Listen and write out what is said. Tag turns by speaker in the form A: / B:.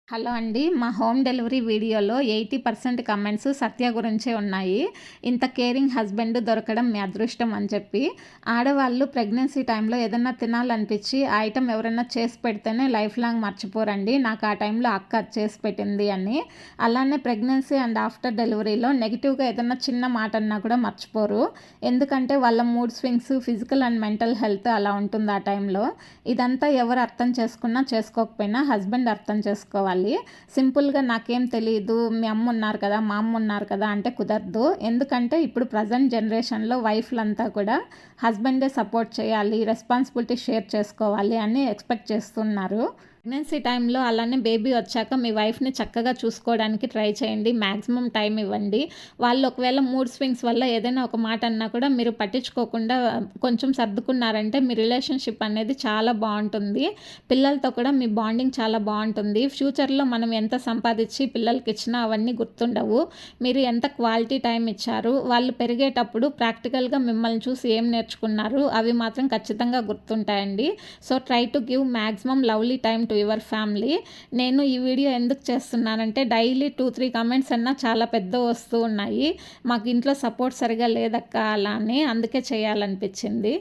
A: Hello అండి. మా home delivery వీడియోలో 80% కమెంట్స్ సత్య గురించే ఉన్నాయి. ఇంత కేరింగ్ హస్బెండ్ దొరకడం మీ అదృష్టం అని చెప్పి. ఆడవాళ్ళు ప్రెగ్నెన్సీ టైంలో ఏదన్నా తినాలనిపించి ఆ ఐటెం ఎవరైనా చేసి పెడితేనే లైఫ్ లాంగ్ మర్చిపోరండి. నాకు ఆ టైంలో అక్క అది చేసి పెట్టింది అని. అలానే ప్రెగ్నెన్సీ అండ్ ఆఫ్టర్ డెలివరీలో నెగిటివ్‌గా ఏదన్నా చిన్న మాట అన్నా కూడా మర్చిపోరు. ఎందుకంటే వాళ్ళ mood swings, physical and mental health అలా ఉంటుంది ఆ టైంలో. ఇదంతా ఎవరు అర్థం చేసుకున్నా చేసుకోకపోయినా హస్బెండ్ అర్థం చేసుకోవాలి. సింపుల్‌గా నాకేం తెలీదు, మీ అమ్మ ఉన్నారు కదా, మా అమ్మ ఉన్నారు కదా అంటే కుదరదు. ఎందుకంటే ఇప్పుడు ప్రజెంట్ జనరేషన్‌లో వైఫ్‌లంతా కూడా హస్బెండే సపోర్ట్ చేయాలి, రెస్పాన్సిబిలిటీ షేర్ చేసుకోవాలి అని ఎక్స్‌పెక్ట్ చేస్తున్నారు. ప్రెగ్నెన్సీ టైంలో అలానే బేబీ వచ్చాక మీ వైఫ్‌ని చక్కగా చూసుకోవడానికి ట్రై చేయండి. మాక్సిమం టైం ఇవ్వండి. వాళ్ళు ఒకవేళ మూడ్ స్వింగ్స్ వల్ల ఏదైనా ఒక మాట అన్నా కూడా మీరు పట్టించుకోకుండా కొంచెం సర్దుకున్నారంటే మీ రిలేషన్‌షిప్ అనేది చాలా బావుంటుంది. పిల్లలతో కూడా మీ బాండింగ్ చాలా బావుంటుంది. ఫ్యూచర్‌లో మనం ఎంత సంపాదించి పిల్లలకిచ్చినా అవన్నీ గుర్తుండవు. మీరు ఎంత క్వాలిటీ టైం ఇచ్చారు, వాళ్ళు పెరిగేటప్పుడు ప్రాక్టికల్‌గా మిమ్మల్ని చూసి ఏం నేర్చుకున్నారు అవి మాత్రం ఖచ్చితంగా గుర్తుంటాయండి. So try to give maximum lovely time to your family. నేను ఈ వీడియో ఎందుకు చేస్తున్నానంటే డైలీ 2-3 కమెంట్స్ అన్నా చాలా పెద్దవి వస్తూ ఉన్నాయి. మాకు ఇంట్లో సపోర్ట్ సరిగ్గా లేదక్క అలా అని, అందుకే చేయాలనిపించింది.